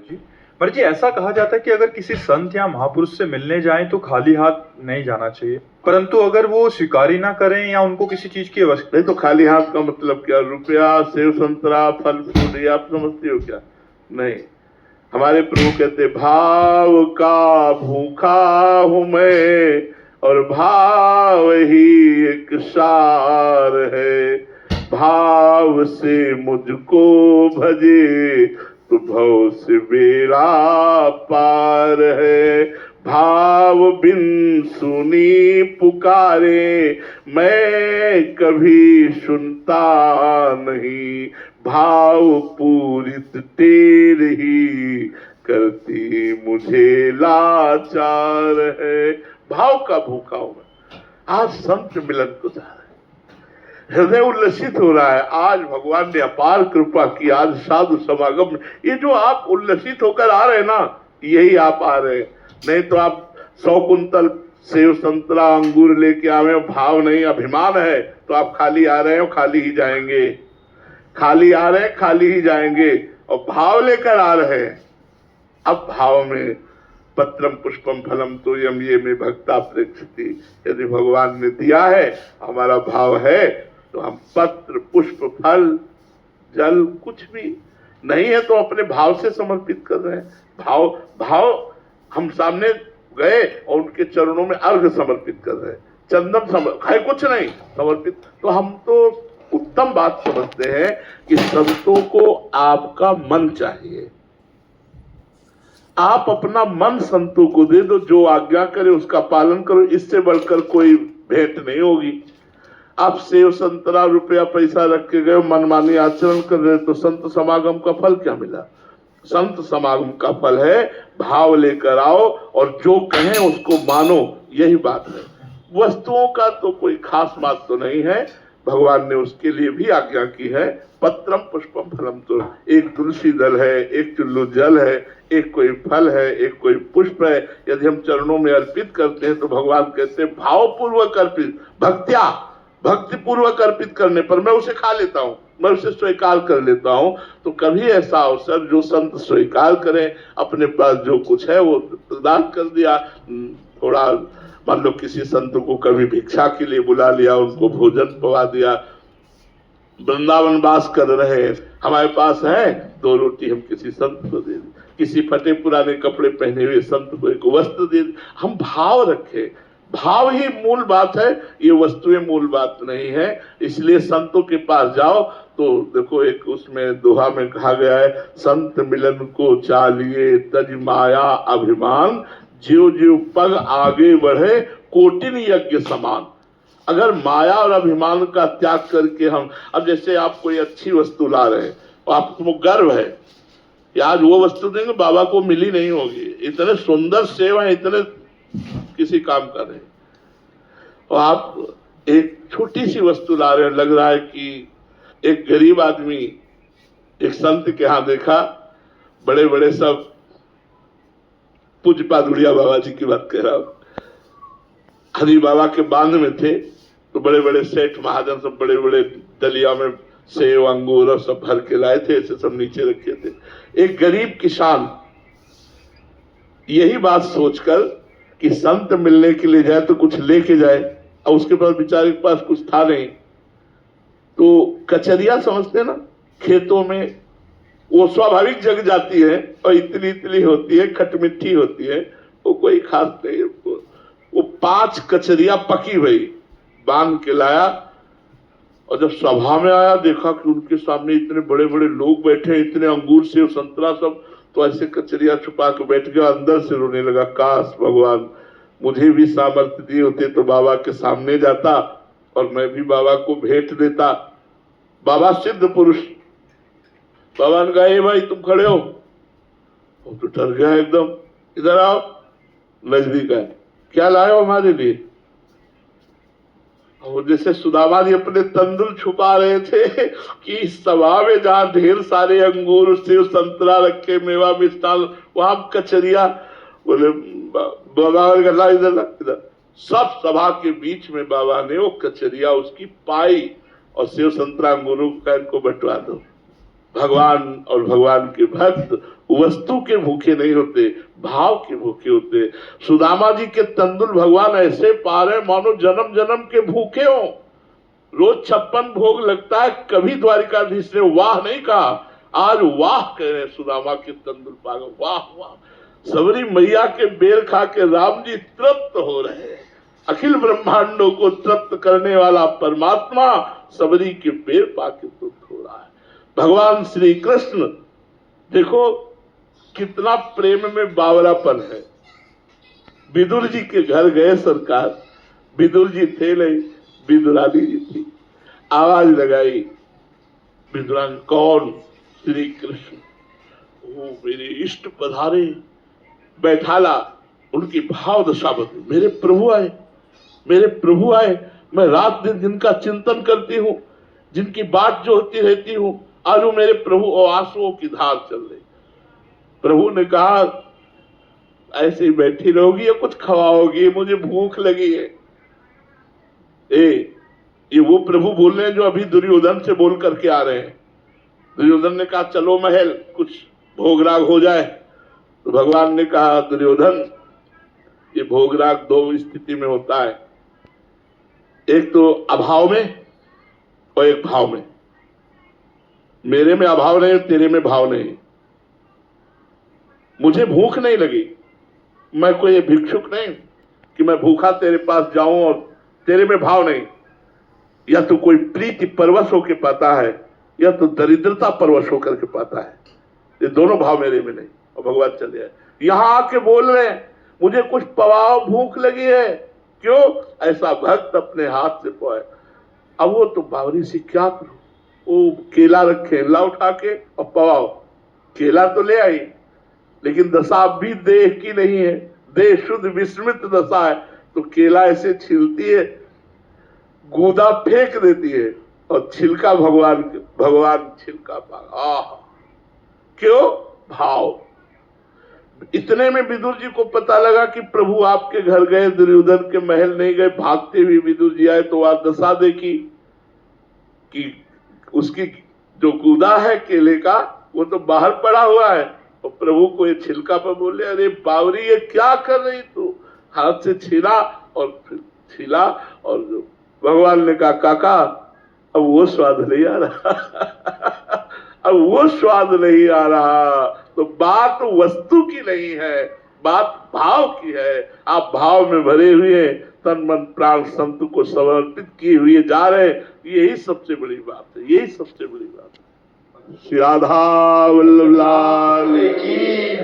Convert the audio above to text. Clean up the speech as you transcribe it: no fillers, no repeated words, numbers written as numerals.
जी। पर जी ऐसा कहा जाता है कि अगर किसी संत या महापुरुष से मिलने जाएं तो खाली हाथ नहीं जाना चाहिए, परंतु अगर वो स्वीकार ही ना करें या उनको किसी चीज की आवश्यकता नहीं तो खाली हाथ का मतलब क्या? रुपया, सेव संतरा, फल फूल, ये आप समझते हो क्या? नहीं, हमारे प्रभु कहते भाव का भूखा हूं मैं और भाव ही एक सार है। भाव से मुझको भजे तो भव से बेड़ा पार है। भाव बिन सुनी पुकारे मैं कभी सुनता नहीं। भाव पूरित तेरे ही करती मुझे लाचार है। भाव का भूखा हूं मैं। आज संत मिलन को जा रहे, हृदय उल्लसित हो रहा है। आज भगवान ने अपार कृपा की। आज साधु समागम, ये जो आप उल्लसित होकर आ रहे हैं ना, यही आप आ रहे हैं। नहीं तो आप 100 कुंतल सेव संतरा अंगूर लेके आवे, भाव नहीं, अभिमान है, तो आप खाली आ रहे हो, खाली ही जाएंगे। खाली आ रहे हैं, खाली ही जाएंगे। और भाव लेकर आ रहे हैं। अब भाव में पत्रम पुष्पम फलम तो यम ये में भक्ता प्रेक्षति। यदि भगवान ने दिया है, हमारा भाव है, तो हम पत्र पुष्प फल जल कुछ भी नहीं है तो अपने भाव से समर्पित कर रहे हैं। भाव हम सामने गए और उनके चरणों में अर्घ समर्पित कर रहे हैं, चंदन है कुछ नहीं समर्पित। तो हम तो उत्तम बात समझते हैं कि संतों को आपका मन चाहिए। आप अपना मन संतों को दे दो, जो आज्ञा करे उसका पालन करो। इससे बढ़कर कोई भेंट नहीं होगी। आप सेव संतरा रुपया पैसा रख के गए, मनमानी आचरण कर रहे, तो संत समागम का फल क्या मिला? संत समागम का फल है भाव लेकर आओ और जो कहें उसको मानो। यही बात है। वस्तुओं का तो कोई खास बात तो नहीं है। भगवान ने उसके लिए भी आज्ञा की है। पत्रम पुष्पम फलम तो एक तुलसी दल है, एक चुल्लू जल है, एक कोई फल है, एक कोई पुष्प है। यदि हम चरणों में अर्पित करते हैं तो भगवान कहते हैं भावपूर्वक अर्पित, भक्ति पूर्वक अर्पित करने पर मैं उसे खा लेता हूं, मैं उसे स्वीकार कर लेता हूं। तो कभी ऐसा अवसर जो संत स्वीकार करें, अपने पास जो कुछ है वो प्रदान कर दिया। थोड़ा मान लो किसी संत को कभी भिक्षा के लिए बुला लिया, उनको भोजन पवा दिया। वृंदावन वास कर रहे हैं, हमारे पास है 2 रोटी, हम किसी संत को दे दें। किसी फटे पुराने कपड़े पहने हुए संत को एक वस्त्र दे दें। हम भाव रखें, भाव ही मूल बात है, ये वस्तुएं मूल बात नहीं है। इसलिए संतों के पास जाओ तो देखो, एक उसमें दोहा में कहा गया है, संत मिलन को चालिए तज माया अभिमान, जीव जीव पग आगे बढ़े कोटिन यज्ञ समान। अगर माया और अभिमान का त्याग करके हम, अब जैसे आप कोई अच्छी वस्तु ला रहे हैं और आपको गर्व है कि आज वो वस्तु देंगे बाबा को मिली नहीं होगी, इतने सुंदर सेवा, इतने किसी काम कर रहे हैं, और आप एक छोटी सी वस्तु ला रहे हैं। लग रहा है कि एक गरीब आदमी एक संत के यहां देखा, बड़े बड़े सब पूज्य पादुड़िया बाबा जी की बात कह रहा हूं, हरि बाबा के बांध में थे, तो बड़े बड़े सेठ महाजन सब बड़े बड़े दलिया में सेव अंगूर और सब भर के लाए थे, ऐसे सब नीचे रखे थे। एक गरीब किसान यही बात सोचकर कि संत मिलने के लिए जाए तो कुछ लेके जाए, और उसके पास बेचारे के पास कुछ था नहीं, तो कचरिया समझते ना, खेतों में वो स्वाभाविक जग जाती है और इतनी इतनी होती है, खटमिट्ठी होती है, वो कोई खास नहीं। वो 5 कचरिया पकी हुई बांध के लाया, और जब सभा में आया देखा कि उनके सामने इतने बड़े बड़े लोग बैठे, इतने अंगूर सेव संतरा सब, तो ऐसे कचरिया छुपा के बैठ गया, अंदर से रोने लगा, काश भगवान मुझे भी सामर्थ्य दिए होते तो बाबा के सामने जाता और मैं भी बाबा को भेंट देता। बाबा सिद्ध पुरुष, बाबा ने कहा, ए भाई तुम खड़े हो? वो तो डर गया एकदम, इधर आओ, नजदीक आए, क्या लाए हो हमारे लिए? और जैसे सुदामा जी अपने तंदुल छुपा रहे थे कि सभा में जहां ढेर सारे अंगूर सेव संतरा रखे, मेवा मिष्ठान, वहां कचरिया। बोले बाबा ने कहा इधर इधर। सब सभा के बीच में बाबा ने वो कचरिया उसकी पाई और सेव संतरा अंगूरों का इनको बंटवा दो। भगवान और भगवान के भक्त वस्तु के भूखे नहीं होते, भाव के भूखे होते। सुदामा जी के तंदुल भगवान ऐसे पा रहे मानो जन्म जन्म के भूखे हो। रोज 56 भोग लगता है, कभी द्वारिकाधीश ने वाह नहीं कहा, आज वाह कह रहे सुदामा के तंदुल पा गए, वाह वाह। सबरी मैया के बेल खा के राम जी तृप्त हो रहे हैं। अखिल ब्रह्मांडों को तृप्त करने वाला परमात्मा सबरी के बेल पा के तृप्त हो रहा है। भगवान श्री कृष्ण देखो कितना प्रेम में बावरापन है। विदुर जी के घर गए सरकार, विदुर जी थे नहीं, विदुरानी जी थी। आवाज लगाई, विदुरानी कौन? श्री कृष्ण। ओ मेरे इष्ट पधारे। बैठाला, उनकी भाव दशा बदली, मेरे प्रभु आए, मेरे प्रभु आए। मैं रात दिन जिनका चिंतन करती हूँ, जिनकी बात जो होती रहती हूँ, आज वो मेरे प्रभु और आंसुओं की धार चल रही। प्रभु ने कहा ऐसे ही बैठी रहोगी या कुछ खवाओगी? मुझे भूख लगी है। ये वो प्रभु बोल रहे हैं जो अभी दुर्योधन से बोल करके आ रहे हैं। दुर्योधन ने कहा चलो महल, कुछ भोगराग हो जाए। तो भगवान ने कहा दुर्योधन, ये भोगराग दो स्थिति में होता है, एक तो अभाव में और एक भाव में। मेरे में अभाव नहीं, तेरे में भाव नहीं। मुझे भूख नहीं लगी, मैं कोई भिक्षुक नहीं कि मैं भूखा तेरे पास जाऊं और तेरे में भाव नहीं। या तो कोई प्रीति परवश होकर पाता है या तो दरिद्रता परवश होकर के पाता है। ये दोनों भाव मेरे में नहीं। और भगवान चले आए, यहां आके बोल रहे हैं मुझे कुछ पवाओ, भूख लगी है। क्यों? ऐसा भक्त अपने हाथ से पाए। अब वो तो बावरी से क्या करूं? वो केला रखे, ला उठा के और पवाओ। केला तो ले आई, लेकिन दशा भी देह की नहीं है, देह शुद्ध विस्मृत दशा है। तो केला ऐसे छिलती है, गूदा फेंक देती है और छिलका भगवान छिलका पा। क्यों? भाव। इतने में विदुर जी को पता लगा कि प्रभु आपके घर गए, दुर्योधन के महल नहीं गए। भागते हुए विदुर जी आए तो वहां दशा देखी कि उसकी जो गूदा है केले का वो तो बाहर पड़ा हुआ है। और प्रभु को ये छिलका पर बोले, अरे बावरी ये क्या कर रही तू? हाथ से छीला और फिर छीला। और भगवान ने कहा काका अब वो स्वाद नहीं आ रहा अब वो स्वाद नहीं आ रहा। तो बात वस्तु की नहीं है, बात भाव की है। आप भाव में भरे हुए तन मन प्राण संत को समर्पित किए हुए जा रहे, यही सबसे बड़ी बात है, यही सबसे बड़ी बात है। श्री राधा वल्लभ लाल की